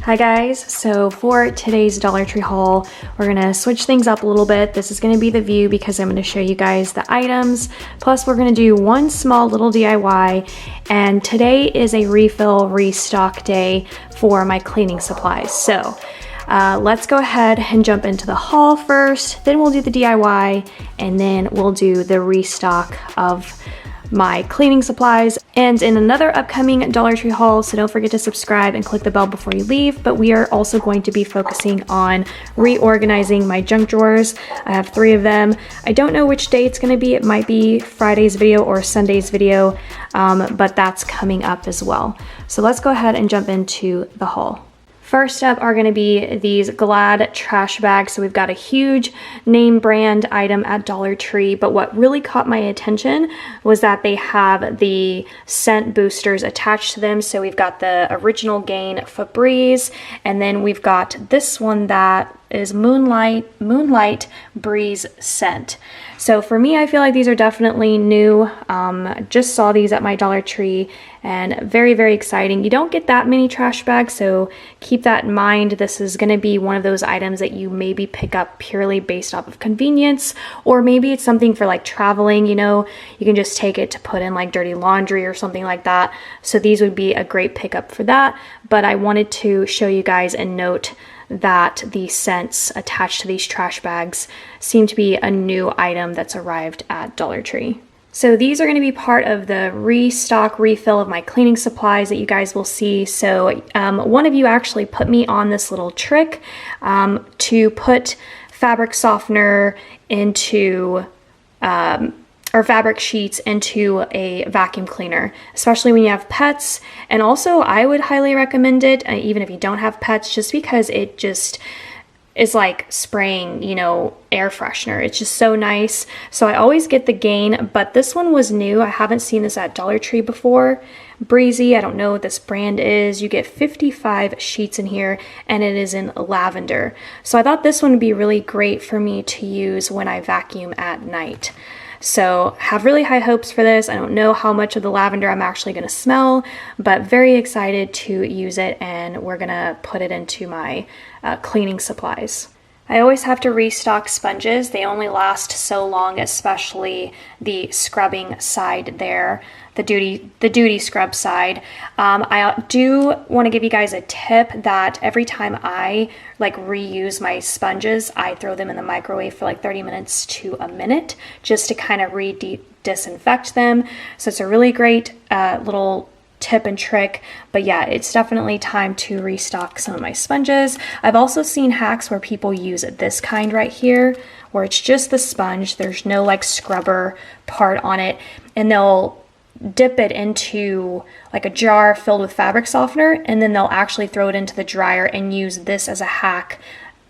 Hi guys, so for today's Dollar Tree haul, we're gonna switch things up a little bit. This is gonna be the view because I'm gonna show you guys the items. Plus we're gonna do one small little DIY, and today is a restock day for my cleaning supplies. So let's go ahead and jump into the haul first, then we'll do the DIY, and then we'll do the restock of my cleaning supplies and in another upcoming Dollar Tree haul, so don't forget to subscribe and click the bell before you leave. But we are also going to be focusing on reorganizing my junk drawers. I have 3 of them. I don't know which day it's going to be. It might be Friday's video or Sunday's video, but that's coming up as well. So let's go ahead and jump into the haul. First up are going to be these Glad trash bags. So we've got a huge name brand item at Dollar Tree, but what really caught my attention was that they have the scent boosters attached to them. So we've got the Original Gain Febreze, and then we've got this one that is Moonlight Breeze scent. So for me, I feel like these are definitely new. Just saw these at my Dollar Tree and very, very exciting. You don't get that many trash bags, so keep that in mind. This is gonna be one of those items that you maybe pick up purely based off of convenience, or maybe it's something for like traveling, you know, you can just take it to put in like dirty laundry or something like that. So these would be a great pickup for that. But I wanted to show you guys and note that the scents attached to these trash bags seem to be a new item that's arrived at Dollar Tree. So these are going to be part of the restock refill of my cleaning supplies that you guys will see. So one of you actually put me on this little trick to put fabric softener into or fabric sheets into a vacuum cleaner, especially when you have pets. And also I would highly recommend it even if you don't have pets, just because it just is like spraying, you know, air freshener. It's just so nice. So I always get the Gain, but this one was new. I haven't seen this at Dollar Tree before. Breezy, I don't know what this brand is. You get 55 sheets in here and it is in lavender. So I thought this one would be really great for me to use when I vacuum at night. So have really high hopes for this. I don't know how much of the lavender I'm actually going to smell, but very excited to use it, and we're going to put it into my cleaning supplies. I always have to restock sponges. They only last so long, especially the scrubbing side there, the duty scrub side. I do want to give you guys a tip that every time I like reuse my sponges, I throw them in the microwave for like 30 minutes to a minute just to kind of disinfect them. So it's a really great little tip and trick. But yeah, it's definitely time to restock some of my sponges. I've also seen hacks where people use this kind right here, where it's just the sponge, there's no like scrubber part on it, and they'll dip it into like a jar filled with fabric softener, and then they'll actually throw it into the dryer and use this as a hack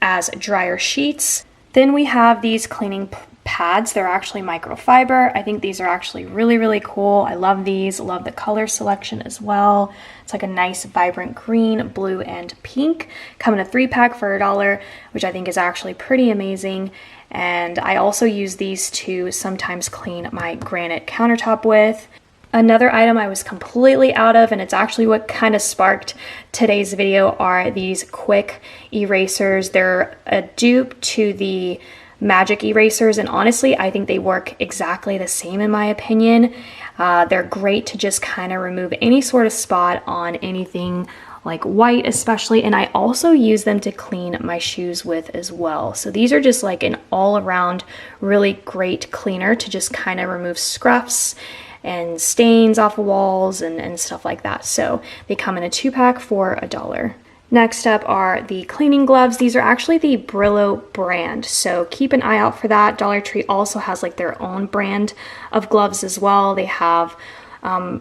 as dryer sheets. Then we have these cleaning pads. They're actually microfiber. I think these are actually really, really cool. I love these. Love the color selection as well. It's like a nice vibrant green, blue, and pink. Come in a 3-pack for $1, which I think is actually pretty amazing. And I also use these to sometimes clean my granite countertop with. Another item I was completely out of, and it's actually what kind of sparked today's video, are these quick erasers. They're a dupe to the magic erasers, and honestly I think they work exactly the same in my opinion. They're great to just kind of remove any sort of spot on anything like white especially, and I also use them to clean my shoes with as well. So these are just like an all-around really great cleaner to just kind of remove scruffs and stains off of walls and stuff like that. So they come in a 2-pack for $1. Next up are the cleaning gloves. These are actually the Brillo brand, so keep an eye out for that. Dollar Tree also has like their own brand of gloves as well. They have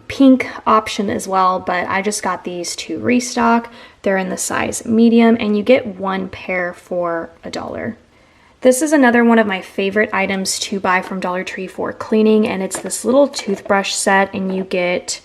pink option as well, but I just got these to restock. They're in the size medium, and you get 1 pair for $1. This is another one of my favorite items to buy from Dollar Tree for cleaning, and it's this little toothbrush set, and you get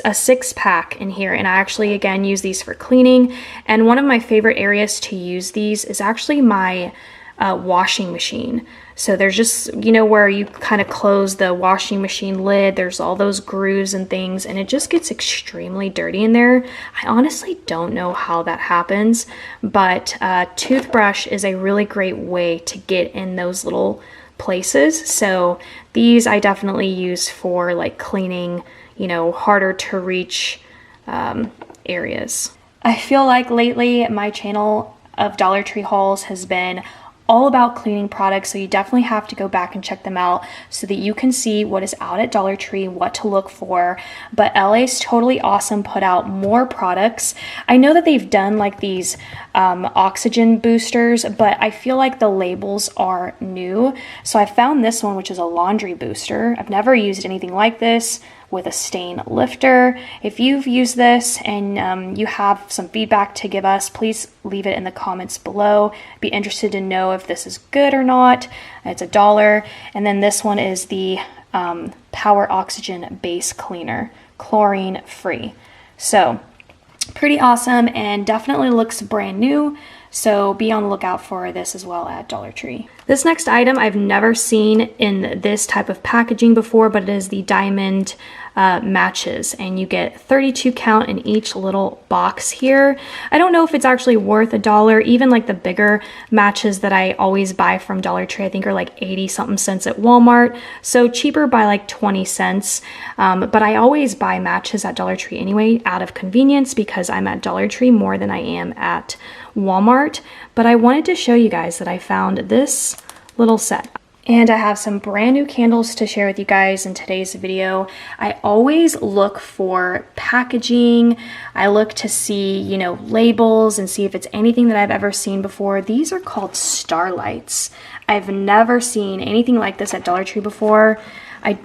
a 6-pack in here, and I actually again use these for cleaning. And one of my favorite areas to use these is actually my washing machine. So there's just, you know, where you kind of close the washing machine lid, there's all those grooves and things, and it just gets extremely dirty in there. I honestly don't know how that happens, but toothbrush is a really great way to get in those little places. So these I definitely use for like cleaning, you know, harder to reach areas. I feel like lately my channel of Dollar Tree hauls has been all about cleaning products, so you definitely have to go back and check them out so that you can see what is out at Dollar Tree, what to look for. But LA's Totally Awesome put out more products. I know that they've done like these oxygen boosters, but I feel like the labels are new. So I found this one, which is a laundry booster. I've never used anything like this, with a stain lifter. If you've used this and you have some feedback to give us, please leave it in the comments below. Be interested to know if this is good or not. It's $1. And then this one is the Power Oxygen Base Cleaner, chlorine free. So pretty awesome and definitely looks brand new. So be on the lookout for this as well at Dollar Tree. This next item I've never seen in this type of packaging before, but it is the diamond matches, and you get 32 count in each little box here. I don't know if it's actually worth $1. Even like the bigger matches that I always buy from Dollar Tree, I think are like 80 something cents at Walmart. So cheaper by like 20 cents. But I always buy matches at Dollar Tree anyway, out of convenience, because I'm at Dollar Tree more than I am at Walmart. But I wanted to show you guys that I found this little set. And I have some brand new candles to share with you guys in today's video. I always look for packaging. I look to see, you know, labels and see if it's anything that I've ever seen before. These are called Starlights. I've never seen anything like this at Dollar Tree before.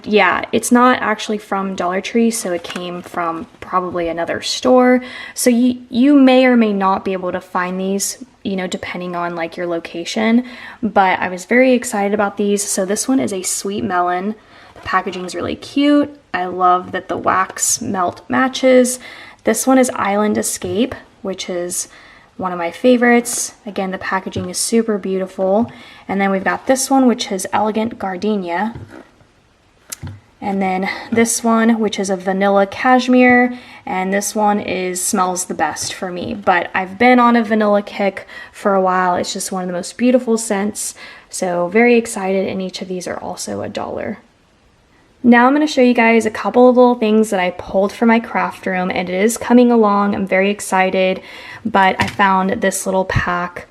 Yeah, it's not actually from Dollar Tree, so it came from probably another store. So you may or may not be able to find these, you know, depending on like your location. But I was very excited about these. So this one is a sweet melon. The packaging is really cute. I love that the wax melt matches. This one is Island Escape, which is one of my favorites. Again, the packaging is super beautiful. And then we've got this one, which is Elegant Gardenia. And then this one, which is a vanilla cashmere, and this one smells the best for me. But I've been on a vanilla kick for a while. It's just one of the most beautiful scents. So very excited, and each of these are also $1. Now I'm going to show you guys a couple of little things that I pulled from my craft room, and it is coming along. I'm very excited, but I found this little pack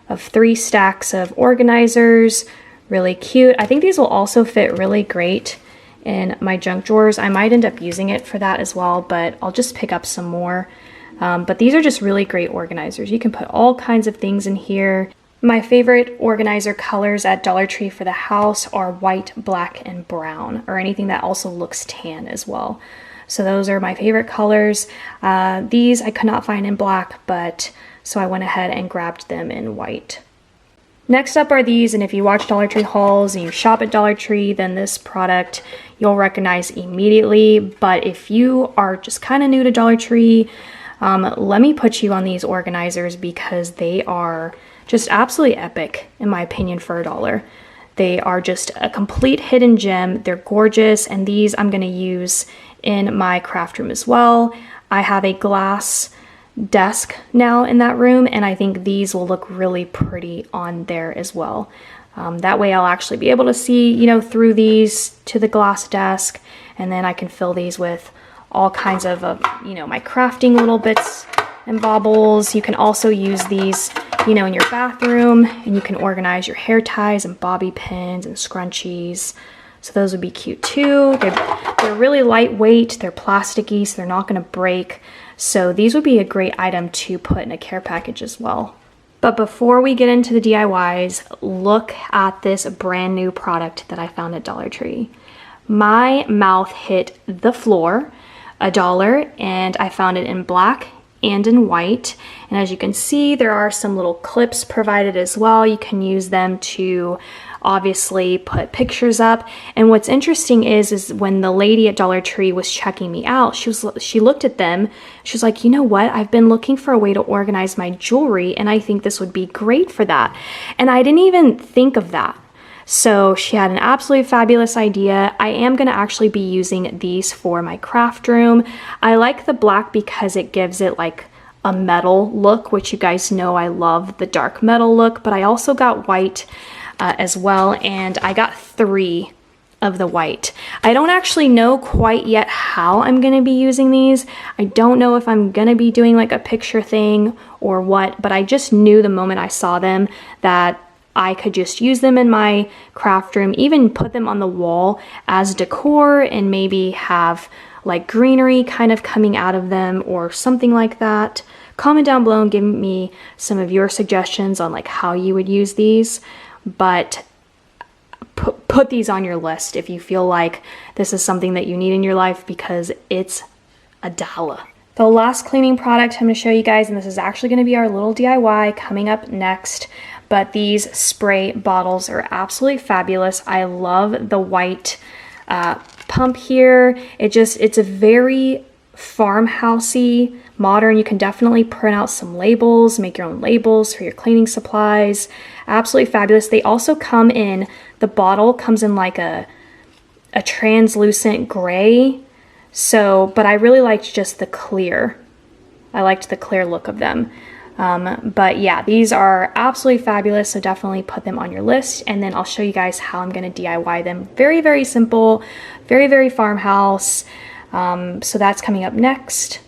of 3 stacks of organizers. Really cute. I think these will also fit really great in my junk drawers. I might end up using it for that as well, but I'll just pick up some more. But these are just really great organizers. You can put all kinds of things in here. My favorite organizer colors at Dollar Tree for the house are white, black, and brown, or anything that also looks tan as well. So those are my favorite colors. These I could not find in black, so I went ahead and grabbed them in white. Next up are these, and if you watch Dollar Tree hauls and you shop at Dollar Tree, then this product you'll recognize immediately. But if you are just kind of new to Dollar Tree, let me put you on these organizers because they are just absolutely epic, in my opinion, for $1. They are just a complete hidden gem. They're gorgeous, and these I'm going to use in my craft room as well. I have a glass desk now in that room, and I think these will look really pretty on there as well. That way I'll actually be able to see, you know, through these to the glass desk, and then I can fill these with all kinds of, you know, my crafting little bits and baubles. You can also use these, you know, in your bathroom, and you can organize your hair ties and bobby pins and scrunchies. So those would be cute too. They're really lightweight, they're plasticky, so they're not gonna break. So these would be a great item to put in a care package as well. But before we get into the DIYs, look at this brand new product that I found at Dollar Tree. My mouth hit the floor, $1, and I found it in black and in white. And as you can see, there are some little clips provided as well. You can use them to obviously put pictures up. And what's interesting is when the lady at Dollar Tree was checking me out, she looked at them. She was like, you know what? I've been looking for a way to organize my jewelry, and I think this would be great for that. And I didn't even think of that. So she had an absolutely fabulous idea. I am going to actually be using these for my craft room. I like the black because it gives it like a metal look, which you guys know I love the dark metal look, but I also got white as well, and I got 3 of the white. I don't actually know quite yet how I'm going to be using these. I don't know if I'm going to be doing like a picture thing or what, but I just knew the moment I saw them that I could just use them in my craft room, even put them on the wall as decor and maybe have like greenery kind of coming out of them or something like that. Comment down below and give me some of your suggestions on like how you would use these, but put these on your list if you feel like this is something that you need in your life, because it's a dollar. The last cleaning product I'm going to show you guys, and this is actually going to be our little DIY coming up next, but these spray bottles are absolutely fabulous. I love the white pump here. It's a very farmhousey, modern. You can definitely print out some labels, make your own labels for your cleaning supplies. Absolutely fabulous. They also come in, the bottle comes in like a translucent gray. So, but I really liked just the clear. I liked the clear look of them. But yeah, these are absolutely fabulous, so definitely put them on your list, and then I'll show you guys how I'm going to DIY them. Very, very simple, very, very farmhouse. So that's coming up next.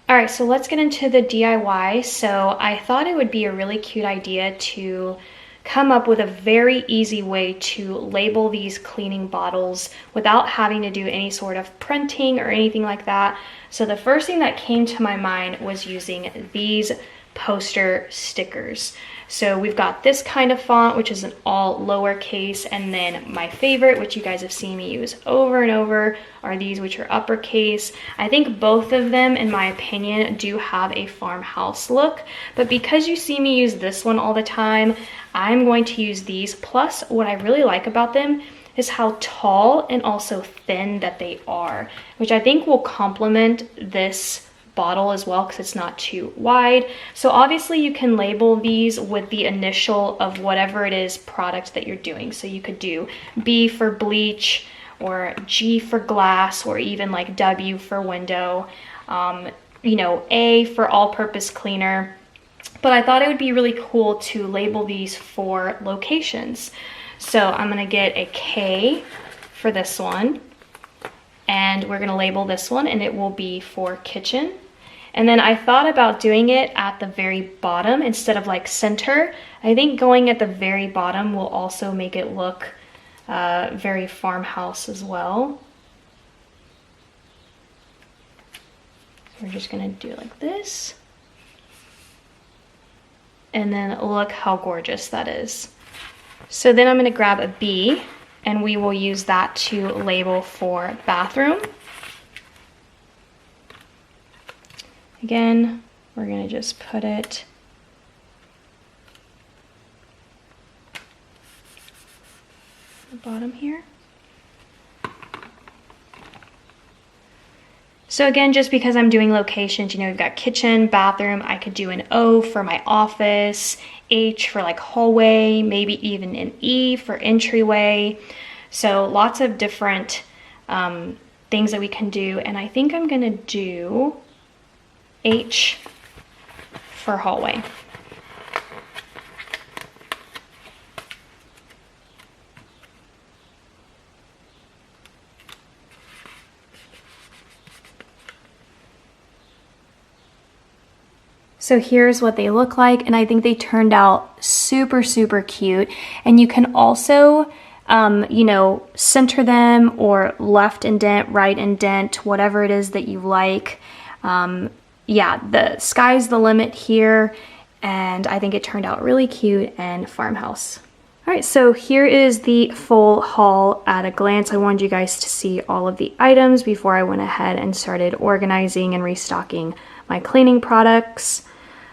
All right, so let's get into the DIY. So I thought it would be a really cute idea to come up with a very easy way to label these cleaning bottles without having to do any sort of printing or anything like that. So the first thing that came to my mind was using these poster stickers. So we've got this kind of font, which is an all lowercase, and then my favorite, which you guys have seen me use over and over, are these, which are uppercase. I think both of them, in my opinion, do have a farmhouse look, but because you see me use this one all the time, I'm going to use these. Plus, what I really like about them is how tall and also thin that they are, which I think will complement this bottle as well because it's not too wide. So obviously you can label these with the initial of whatever it is product that you're doing. So you could do B for bleach, or G for glass, or even like W for window, you know, A for all-purpose cleaner. But I thought it would be really cool to label these for locations. So I'm gonna get a K for this one, and we're gonna label this one, and it will be for kitchen. And then I thought about doing it at the very bottom instead of like center. I think going at the very bottom will also make it look very farmhouse as well. So we're just gonna do like this. And then look how gorgeous that is. So then I'm gonna grab a B, and we will use that to label for bathroom. Again, we're gonna just put it at the bottom here. So again, just because I'm doing locations, you know, we've got kitchen, bathroom, I could do an O for my office, H for like hallway, maybe even an E for entryway. So lots of different things that we can do. And I think I'm gonna do H for hallway. So here's what they look like, and I think they turned out super, super cute. And you can also, you know, center them or left indent, right indent, whatever it is that you like. Yeah, the sky's the limit here, and I think it turned out really cute and farmhouse. All right, so here is the full haul at a glance. I wanted you guys to see all of the items before I went ahead and started organizing and restocking my cleaning products.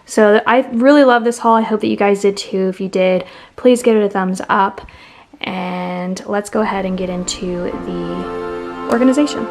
So I really love this haul. I hope that you guys did too. If you did, please give it a thumbs up. And let's go ahead and get into the organization.